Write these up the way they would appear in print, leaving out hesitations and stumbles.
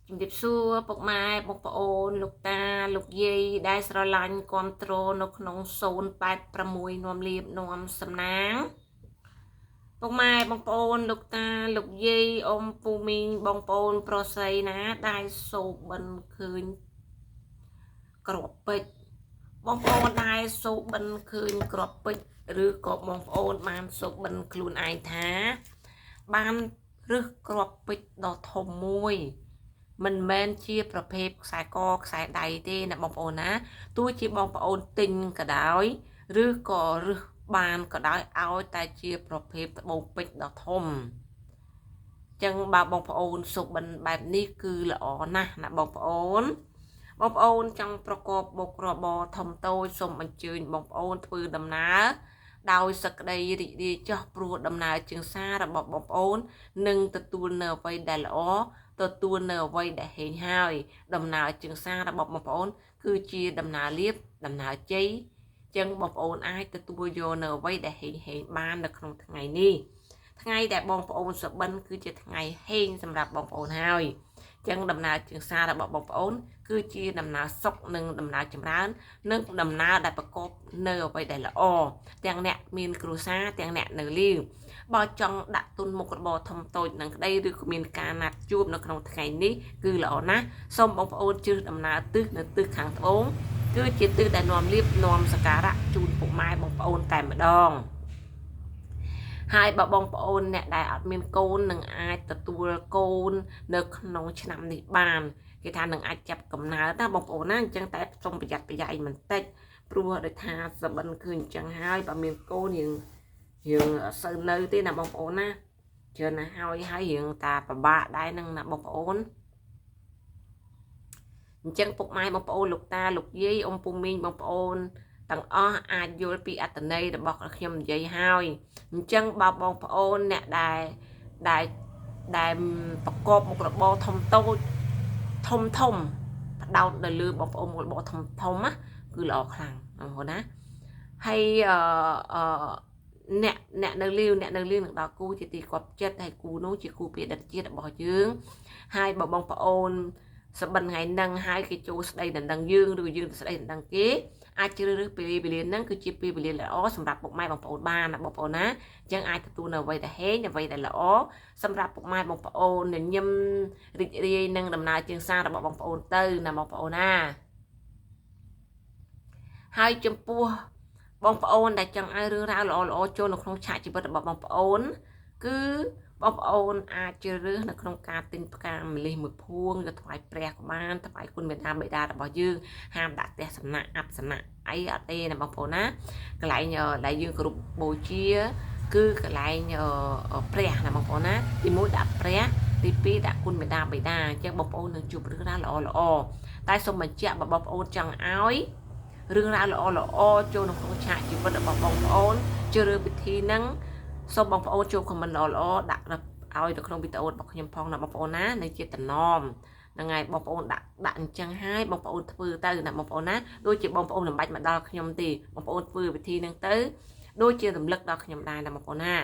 ជំរាបសួរពុកម៉ែបងប្អូនលោកតាលោកយាយដែលស្រឡាញ់គ្រប់គ្រងនៅក្នុង086នាំលៀបនាំសំណាងពុកម៉ែបងប្អូនលោកតាលោកយាយអ៊ំពូមីងបងប្អូនប្រុសស្រីណាដែលសូបិនឃើញក្របពេជ្របងប្អូនដែលសូបិនឃើញក្របពេជ្រឬក៏បងប្អូនបានសូបិនខ្លួនឯងថាបានរឹសក្របពេជ្រដ៏ធំមួយមិនមែនជាប្រភេទខ្សែកខ្សែដៃទេណាបងប្អូនណាទោះជាបងប្អូនទិញក៏ដោយឬក៏រឹសបានក៏ដោយឲ្យតែជាប្រភេទត្បូងពេជ្រដ៏ធំចឹងបើបងប្អូនសុបិនបែបនេះគឺល្អណាស់ណាបងប្អូនចង់ប្រកបមុខរបរធំតូចសូមអញ្ជើញបងប្អូនធ្វើដំណើរដោយសក្តីរីករាយចោះព្រោះដំណើរជើងសាររបស់បងប្អូននឹងទទួលនៅអ្វីដែលល្អទទួលនៅអ្វីដែលហេងហើយដំណើរជើងសាររបស់បងប្អូនគឺជាដំណើរលៀបដំណើរជ័យចឹងបងប្អូនអាចទទួលយកនៅអ្វីដែលហេងបាននៅក្នុងថ្ងៃនេះថ្ងៃដែលបងប្អូនសុបិនគឺជាថ្ងៃហេងសម្រាប់បងប្អូនហើយចឹងដំណើរជើងសាររបស់បងប្អូនគឺជាដំណើរសុខនិងដំណើរចម្រើននិងដំណើរដែលប្រកបនៅអ្វីដែលល្អទាំងអ្នកមានគ្រួសារទាំងអ្នកនៅលីវបើចង់ដាក់ទុនមុខរបរធំតូចនឹងក្តីឬក៏មានការណាត់ជួបនៅក្នុងថ្ងៃនេះគឺល្អណាស់សូមបងប្អូនជឿដំណើរទិសនៅទិសខាងត្បូងគឺជាទិសដែលនាំលៀបនាំសក្ការៈជូនពុកម៉ែបងប្អូនតែម្ដងហើយបើបងប្អូនអ្នកដែលអត់មានកូននឹងអាចទទួលកូននៅក្នុងឆ្នាំនេះបានគេថានឹងអាចចាប់កំណើតណាបងប្អូនណាអញ្ចឹងតែសូមប្រយ័ត្នប្រយែងបន្តិចព្រោះដោយថាសបិនឃើញអញ្ចឹងហើយបើមានកូនយើងអត់សូវនៅទេណាបងប្អូនណាច្រើនណាស់ហើយរឿងតាពិបាកដែរនឹងណាបងប្អូនអញ្ចឹងពុកម៉ែបងប្អូនលោកតាលោកយាយអ៊ំពូមីងបងប្អូនទាំងអស់អាចយល់ពីអត្ថន័យរបស់ខ្ញុំនិយាយហើយអញ្ចឹងបើបងប្អូនអ្នកដែលប្រកបមុខរបរធំតូចធំផ្ដោតនៅលើបងប្អូនមុខរបរធំណាគឺល្អខ្លាំងបងប្អូនណាហើយអ្នកនៅលីវនឹងដល់គូជាទីគាប់ចិត្តហើយគូនោះជាគូពីអតីតជាតិរបស់យើងហើយបើបងប្អូនសបិនថ្ងៃហ្នឹងហើយគេចូលស្ដីដណ្ដឹងយើងឬយើងទៅស្ដីដណ្ដឹងគេអាចជ្រើសរើសពេលវេលាហ្នឹងគឺជាពេលវេលាល្អសម្រាប់ពុកម៉ែបងប្អូនបានណាបងប្អូនណាអញ្ចឹងអាចទទួលនៅអ្វីដែលហេងអ្វីដែលល្អសម្រាប់ពុកម៉ែបងប្អូនញញឹមរីករាយនឹងដំណើរជើងសាររបស់បងប្អូនទៅណាបងប្អូនណាហើយចំពោះបងប្អូនដែលចង់ឲ្យរឿងរ៉ាវល្អចូលនៅក្នុងឆាកជីវិតរបស់បងប្អូនគឺបងប្អូនអាចជ្រើសរើសនៅក្នុងការទិញផ្កាម្លិះមួយភួងទៅថ្វាយព្រះក៏បានថ្វាយគុណមេត្តាបិតារបស់យើងហាមដាក់ផ្ទះសំណាក់អប្សនៈអីអត់ទេណាបងប្អូនណាកន្លែងដែលយើងគោរពបូជាគឺកន្លែងព្រះណាបងប្អូនណាទី1ដាក់ព្រះទី2ដាក់គុណមេត្តាបិតាអញ្ចឹងបងប្អូននឹងជួបរឿងរ៉ាវល្អតែសូមបញ្ជាក់បើបងប្អូនចង់ឲ្យរឿងរ៉ាវល្អចូលនៅក្នុងឆាកជីវិតរបស់បងប្អូនជ្រើសរើសពិធីហ្នឹងសូមបងប្អូនចូលខមមិនល្អដាក់ឲ្យនៅក្នុងវីដេអូរបស់ខ្ញុំផងណាបងប្អូនណានៅជាតំណមហ្នឹងហើយបងប្អូនដាក់អញ្ចឹងហើយបងប្អូនធ្វើទៅណាបងប្អូនណាដូចជាបងប្អូនមិនបាច់មកដល់ខ្ញុំទេបងប្អូនធ្វើវិធីហ្នឹងទៅដូចជារំលឹកដល់ខ្ញុំដែរណាបងប្អូនណា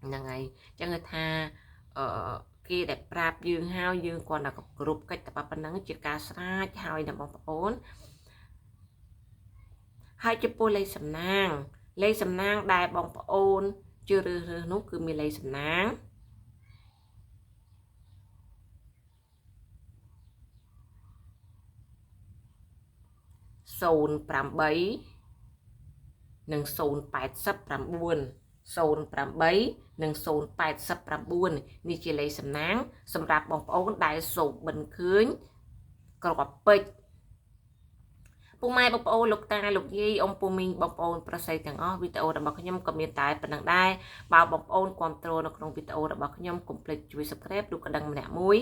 ហ្នឹងហើយអញ្ចឹងថាគេដែលប្រាប់យើងហើយយើងគាត់តែគ្រប់កិច្ចតែប៉ុណ្្នឹងជាការស្រាចហើយណាបងប្អូនហើយចំពោះលេខសំណាងដែលបងប្អូនជឿរើសនោះគឺមានលេខសំណាង08និង089 08និង089នេះជាលេខសំណាងសម្រាប់បងប្អូនដែលសូបបិនឃើញក្របពេជ្រពុកម៉ែបងប្អូនលោកតាលោកយាយអ៊ំពូមីងបងប្អូនប្រុសស្រីទាំងអស់វីដេអូរបស់ខ្ញុំក៏មានតែប៉ុណ្្នឹងដែរបើបងប្អូនគ្រប់គ្រងនៅក្នុងវីដេអូរបស់ខ្ញុំកុំភ្លេចជួយ Subscribe ឬក៏ដឹងម្នាក់មួយ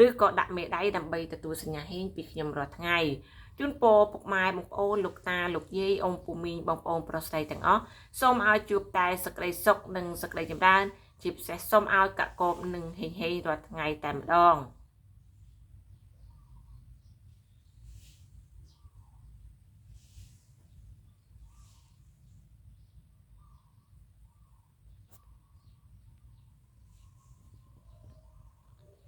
ឬក៏ដាក់មេដៃដើម្បីទទួលសញ្ញាហេងពីខ្ញុំរាល់ថ្ងៃជូនពរពុកម៉ែបងប្អូនលោកតាលោកយាយអ៊ំពូមីងបងប្អូនប្រុសស្រីទាំងអស់សូមឲ្យជួបតែសេចក្តីសុខនិងសេចក្តីចម្រើនជាពិសេសសូមឲ្យកកបនឹងហេងរាល់ថ្ងៃតែម្ដង